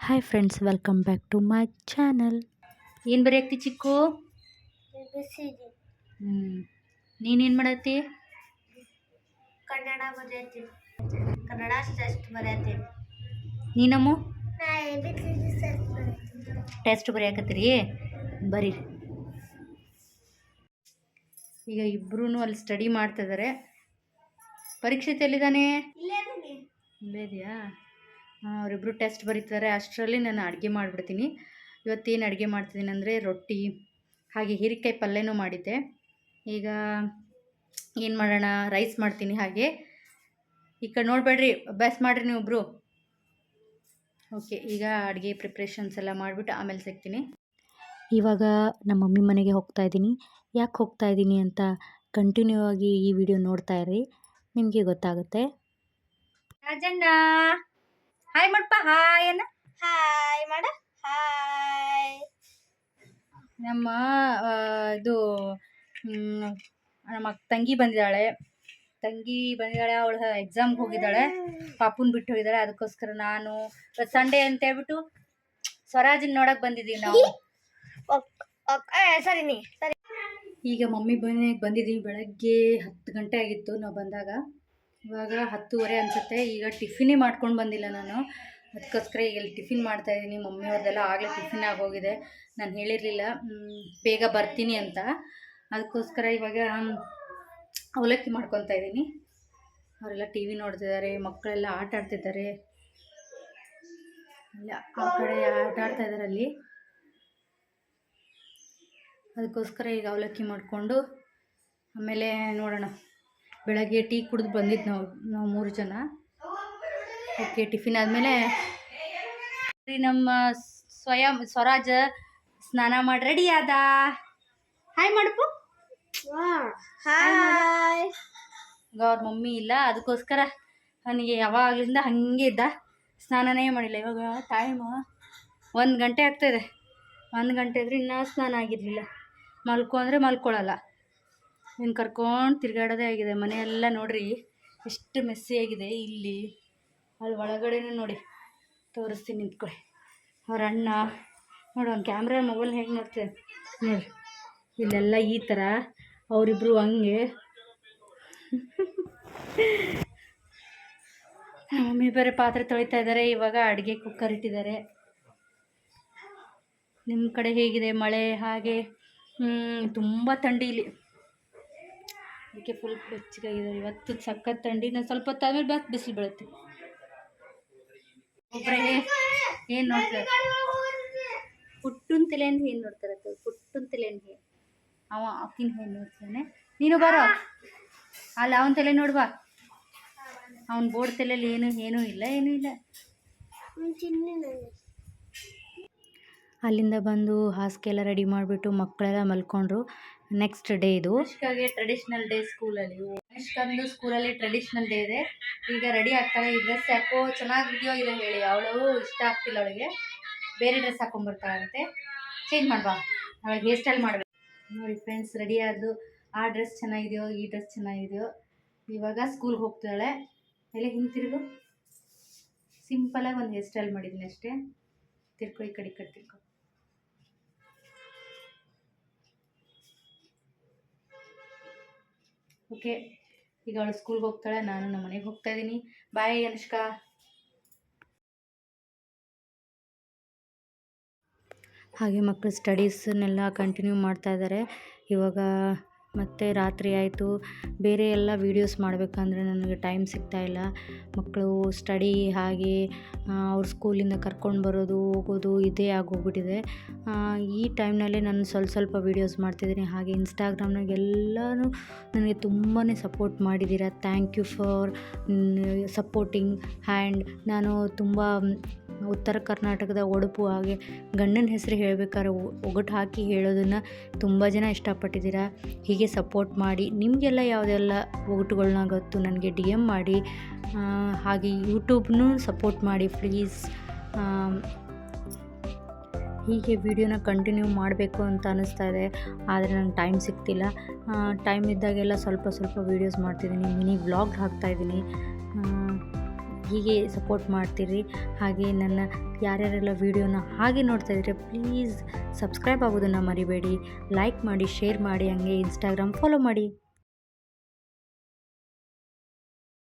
Hi friends, welcome back to my channel. ಏನು ಬರೆಯಾಕ್ತಿ ಚಿಕ್ಕು? ನೀನೇನು ಮಾಡತ್ತಿ? ಕನ್ನಡ ಬರೆಯತ್ತೀನಿ. ಕನ್ನಡ ಟೆಸ್ಟ್ ಬರೆಯತ್ತೀನಿ. ನೀನಮ್ಮ ಟೆಸ್ಟ್ ಬರೆಯಾಕತ್ತೀರಿ? ಬರೀ. ಈಗ ಇಬ್ಬರೂ ಅಲ್ಲಿ ಸ್ಟಡಿ ಮಾಡ್ತಿದ್ದಾರೆ. ಪರೀಕ್ಷೆ ಎಲ್ಲಿದ್ದಾನೆ? ಇಲ್ಲೇ ಇದೆಯಾ? ಅವರಿಬ್ಬರು ಟೆಸ್ಟ್ ಬರೀತಾರೆ. ಅಷ್ಟರಲ್ಲಿ ನಾನು ಅಡುಗೆ ಮಾಡಿಬಿಡ್ತೀನಿ. ಇವತ್ತೇನು ಅಡುಗೆ ಮಾಡ್ತಿದ್ದೀನಿ ಅಂದರೆ ರೊಟ್ಟಿ, ಹಾಗೆ ಹೀರೆಕಾಯಿ ಪಲ್ಯನೂ ಮಾಡಿದ್ದೆ. ಈಗ ಏನು ಮಾಡೋಣ, ರೈಸ್ ಮಾಡ್ತೀನಿ. ಹಾಗೆ ಈ ಕಡೆ ನೋಡಬೇಡ್ರಿ, ಅಭ್ಯಾಸ ಮಾಡಿರಿ ನೀವಿಬ್ಬರು. ಓಕೆ, ಈಗ ಅಡುಗೆ ಪ್ರಿಪ್ರೇಷನ್ಸ್ ಎಲ್ಲ ಮಾಡಿಬಿಟ್ಟು ಆಮೇಲೆ ಸಿಗ್ತೀನಿ. ಇವಾಗ ನಮ್ಮ ಮಮ್ಮಿ ಮನೆಗೆ ಹೋಗ್ತಾ ಇದ್ದೀನಿ. ಯಾಕೆ ಹೋಗ್ತಾ ಇದ್ದೀನಿ ಅಂತ ಕಂಟಿನ್ಯೂ ಆಗಿ ಈ ವಿಡಿಯೋ ನೋಡ್ತಾ ಇರಿ, ನಿಮಗೆ ಗೊತ್ತಾಗುತ್ತೆ. ರಾಜಣ್ಣ ಹಾಯ್ ಮಾಡಪ್ಪ. ಹಾಯ್ ಅನ್ನ. ಹಾಯ್ ಮಾಡ. ಹಾಯ್. ನಮ್ಮ ಇದು ನಮ್ಮ ತಂಗಿ ಬಂದಿದ್ದಾಳೆ. ಅವಳು ಎಕ್ಸಾಮ್ಗೆ ಹೋಗಿದ್ದಾಳೆ. ಪಾಪುನ ಬಿಟ್ಟು ಹೋಗಿದ್ದಾಳೆ. ಅದಕ್ಕೋಸ್ಕರ ನಾನು ಸಂಡೇ ಅಂತ ಹೇಳ್ಬಿಟ್ಟು ಸ್ವರಾಜನ್ ನೋಡಕ್ಕೆ ಬಂದಿದ್ದೀವಿ ನಾವು. ಸರಿ. ಈಗ ಮಮ್ಮಿ ಮನೆಗೆ ಬಂದಿದ್ದೀವಿ. ಬೆಳಗ್ಗೆ 10 ಗಂಟೆ ಆಗಿತ್ತು ನಾವು ಬಂದಾಗ. ಇವಾಗ 10:30 ಅನಿಸುತ್ತೆ. ಈಗ ಟಿಫಿನೇ ಮಾಡ್ಕೊಂಡು ಬಂದಿಲ್ಲ ನಾನು. ಅದಕ್ಕೋಸ್ಕರ ಈಗ ಇಲ್ಲಿ ಟಿಫಿನ್ ಮಾಡ್ತಾಯಿದ್ದೀನಿ. ಮಮ್ಮಿಯವ್ರದ್ದೆಲ್ಲ ಆಗಲೇ ಟಿಫಿನ್ ಆಗೋಗಿದೆ. ನಾನು ಹೇಳಿರಲಿಲ್ಲ ಬೇಗ ಬರ್ತೀನಿ ಅಂತ. ಅದಕ್ಕೋಸ್ಕರ ಇವಾಗ ಅವಲಕ್ಕಿ ಮಾಡ್ಕೊತಾ ಇದ್ದೀನಿ. ಅವರೆಲ್ಲ ಟಿ ವಿ ನೋಡ್ತಿದ್ದಾರೆ, ಮಕ್ಕಳೆಲ್ಲ ಆಟ ಆಡ್ತಿದ್ದಾರೆ. ಇಲ್ಲ ಆ ಕಡೆ ಆಟ ಆಡ್ತಾಯಿದ್ದಾರೆ ಅಲ್ಲಿ. ಅದಕ್ಕೋಸ್ಕರ ಈಗ ಅವಲಕ್ಕಿ ಮಾಡಿಕೊಂಡು ಆಮೇಲೆ ನೋಡೋಣ. ಬೆಳಗ್ಗೆ ಟೀ ಕುಡಿದು ಬಂದಿದ್ದು ನಾವು 3 ಜನ. ಓಕೆ, ಟಿಫಿನ್ ಆದಮೇಲೆ ನಮ್ಮ ಸ್ವರಾಜ್ ಸ್ನಾನ ಮಾಡಿ ರೆಡಿ ಆದ. ಹಾಯ್ ಮಾಡಪ್ಪು. ಹಾಯ್. ಈಗ ಅವ್ರ ಮಮ್ಮಿ ಇಲ್ಲ, ಅದಕ್ಕೋಸ್ಕರ ನನಗೆ ಯಾವಾಗಲಿಂದ ಹಾಗೆ ಇದ್ದ, ಸ್ನಾನನೇ ಮಾಡಿಲ್ಲ. ಇವಾಗ ಟೈಮು 1 ಗಂಟೆ ಆಗ್ತಾಯಿದೆ. 1 ಗಂಟೆ ಇದ್ರೆ ಇನ್ನೂ ಸ್ನಾನ ಆಗಿರಲಿಲ್ಲ. ಮಲ್ಕೊಂಡ್ರೆ ಮಲ್ಕೊಳ್ಳಲ್ಲ. ಇನ್ನು ಕರ್ಕೊಂಡು ತಿರುಗಾಡೋದೇ ಆಗಿದೆ. ಮನೆಯೆಲ್ಲ ನೋಡ್ರಿ ಎಷ್ಟು ಮೆಸ್ಸಿ ಆಗಿದೆ. ಇಲ್ಲಿ ಅಲ್ಲಿ ಒಳಗಡೆನೂ ನೋಡಿ, ತೋರಿಸ್ತೀನಿ, ನಿಂತ್ಕೊಳ್ಳಿ. ಅವ್ರ ಅಣ್ಣ ನೋಡಿ, ಒಂದು ಕ್ಯಾಮ್ರಾ ಮೊಬೈಲ್ ಹೇಗೆ ನೋಡ್ತೇವೆ ನೋಡಿ. ಇಲ್ಲೆಲ್ಲ ಈ ಥರ, ಅವರಿಬ್ಬರು ಹಂಗೆ. ಮಮ್ಮಿ ಬೇರೆ ಪಾತ್ರೆ ತೊಳಿತಾ ಇದ್ದಾರೆ. ಇವಾಗ ಅಡುಗೆ ಕುಕ್ಕರ್ ಇಟ್ಟಿದ್ದಾರೆ. ನಿಮ್ಮ ಕಡೆ ಹೇಗಿದೆ ಮಳೆ? ಹಾಗೆ ತುಂಬ ಥಂಡಿ ಇಲ್ಲಿ, ಅದಕ್ಕೆ ಫುಲ್ ಬೆಚ್ಚಗಾಗಿದ್ದಾರೆ. ಇವತ್ತು ಸಖತ್ ಥಂಡಿ. ನಾನು ಸ್ವಲ್ಪ ಹೊತ್ತು ಆಮೇಲೆ ಬಿಸಿಲು ಬೀಳುತ್ತೆ. ಒಬ್ಬರೇ ಏನು ನೋಡ್ತಾರೆ? ಪುಟ್ಟನ ತಲೆಯಿಂದ ಏನು ನೋಡ್ತಾರೆ? ಪುಟ್ಟನ ತಲೆಯಿಂದ ಅವ ಆಕಿನ ಏನು ನೋಡ್ತಾನೆ. ನೀನು ಬರೋ ಅಲ್ಲ, ಅವನ ತಲೆ ನೋಡ್ಬಾ. ಅವನ ಬೋರ್ಡ್ ತಲೆಯಲ್ಲಿ ಏನೂ ಇಲ್ಲ. ಅಲ್ಲಿಂದ ಬಂದು ಹಾಸಿಗೆ ಎಲ್ಲ ರೆಡಿ ಮಾಡಿಬಿಟ್ಟು ಮಕ್ಕಳೆಲ್ಲ ಮಲ್ಕೊಂಡ್ರು. ನೆಕ್ಸ್ಟ್ ಡೇ ಇದು. ಅನುಷ್ಕಾಗೆ ಟ್ರೆಡಿಷ್ನಲ್ ಡೇ ಸ್ಕೂಲಲ್ಲಿ. ಅನುಷ್ಕಂದು ಸ್ಕೂಲಲ್ಲಿ ಟ್ರೆಡಿಷ್ನಲ್ ಡೇ ಇದೆ. ಈಗ ರೆಡಿ ಆಗ್ತಾಳೆ. ಈ ಡ್ರೆಸ್ ಯಾಕೋ ಚೆನ್ನಾಗಿದೆಯೋ ಇಲ್ಲ ಹೇಳಿ, ಅವಳು ಇಷ್ಟ ಆಗ್ತಿಲ್ಲ. ಅವಳಿಗೆ ಬೇರೆ ಡ್ರೆಸ್ ಹಾಕೊಂಡ್ಬರ್ತಾಳಂತೆ. ಚೇಂಜ್ ಮಾಡ್ಬಾ, ಅವಳಿಗೆ ಹೇರ್ ಸ್ಟೈಲ್ ಮಾಡಬೇಕು. ನೋಡಿ ಫ್ರೆಂಡ್ಸ್, ರೆಡಿ ಆದ್ದು. ಆ ಡ್ರೆಸ್ ಚೆನ್ನಾಗಿದೆಯೋ ಈ ಡ್ರೆಸ್ ಚೆನ್ನಾಗಿದೆಯೋ. ಇವಾಗ ಸ್ಕೂಲ್ಗೆ ಹೋಗ್ತಾಳೆ. ಎಲ್ಲ ಹಿಂತಿರುಗು. ಸಿಂಪಲಾಗಿ ಒಂದು ಹೇರ್ ಸ್ಟೈಲ್ ಮಾಡಿದ್ದೀನಿ ಅಷ್ಟೇ. ತಿರ್ಕೊ, ಈ ಕಡೆ ತಿರ್ಕೊ. ಓಕೆ, ಈಗ ಅವಳು ಸ್ಕೂಲ್ಗೆ ಹೋಗ್ತಾಳೆ. ನಾನು ನಮ್ಮ ಮನೆಗೆ ಹೋಗ್ತಾ ಇದ್ದೀನಿ. ಬಾಯ್ ಅನುಷ್ಕಾ. ಹಾಗೆ ಮಕ್ಕಳು ಸ್ಟಡೀಸನ್ನೆಲ್ಲ ಕಂಟಿನ್ಯೂ ಮಾಡ್ತಾ ಇದ್ದಾರೆ. ಇವಾಗ ಮತ್ತು ರಾತ್ರಿ ಆಯಿತು. ಬೇರೆ ಎಲ್ಲ ವೀಡಿಯೋಸ್ ಮಾಡಬೇಕಂದ್ರೆ ನನಗೆ ಟೈಮ್ ಸಿಗ್ತಾಯಿಲ್ಲ. ಮಕ್ಕಳು ಸ್ಟಡಿ, ಹಾಗೆ ಅವ್ರ ಸ್ಕೂಲಿಂದ ಕರ್ಕೊಂಡು ಬರೋದು ಹೋಗೋದು ಇದೇ ಆಗೋಗ್ಬಿಟ್ಟಿದೆ. ಈ ಟೈಮ್ನಲ್ಲೇ ನಾನು ಸ್ವಲ್ಪ ವೀಡಿಯೋಸ್ ಮಾಡ್ತಿದ್ದೀನಿ. ಹಾಗೆ ಇನ್ಸ್ಟಾಗ್ರಾಮ್ನಾಗ ಎಲ್ಲನೂ ನನಗೆ ತುಂಬಾ ಸಪೋರ್ಟ್ ಮಾಡಿದ್ದೀರಾ. Thank you for supporting. And ನಾನು ತುಂಬ ಉತ್ತರ ಕರ್ನಾಟಕದ ಒಡಪು, ಹಾಗೆ ಗಂಡನ ಹೆಸರು ಹೇಳಬೇಕಾದ್ರೆ ಒಗಟು ಹಾಕಿ ಹೇಳೋದನ್ನು ತುಂಬ ಜನ ಇಷ್ಟಪಟ್ಟಿದ್ದೀರಾ. ಹೀಗೆ ಸಪೋರ್ಟ್ ಮಾಡಿ. ನಿಮಗೆಲ್ಲ ಯಾವುದೆಲ್ಲ ಒಗಟುಗಳನ್ನ ಗೊತ್ತು ನನಗೆ DM ಮಾಡಿ. ಹಾಗೆ ಯೂಟ್ಯೂಬ್ನೂ ಸಪೋರ್ಟ್ ಮಾಡಿ ಪ್ಲೀಸ್. ಹೀಗೆ ವಿಡಿಯೋನ ಕಂಟಿನ್ಯೂ ಮಾಡಬೇಕು ಅಂತ ಅನ್ನಿಸ್ತಾ ಇದೆ, ಆದರೆ ನಂಗೆ ಟೈಮ್ ಸಿಗ್ತಿಲ್ಲ. ಟೈಮ್ ಇದ್ದಾಗೆಲ್ಲ ಸ್ವಲ್ಪ ವೀಡಿಯೋಸ್ ಮಾಡ್ತಿದ್ದೀನಿ. ಮಿನಿ ವ್ಲಾಗ್ ಹಾಕ್ತಾಯಿದ್ದೀನಿ. ಹೀಗೆ ಸಪೋರ್ಟ್ ಮಾಡ್ತೀರಿ. ಹಾಗೆ ನನ್ನ ಯಾರ್ಯಾರೆಲ್ಲ ವೀಡಿಯೋನ ಹಾಗೆ ನೋಡ್ತಾ ಇದ್ದರೆ ಪ್ಲೀಸ್ ಸಬ್ಸ್ಕ್ರೈಬ್ ಆಗೋದನ್ನು ಮರಿಬೇಡಿ. ಲೈಕ್ ಮಾಡಿ, ಶೇರ್ ಮಾಡಿ, ಹಂಗೆ ಇನ್ಸ್ಟಾಗ್ರಾಮ್ ಫಾಲೋ ಮಾಡಿ.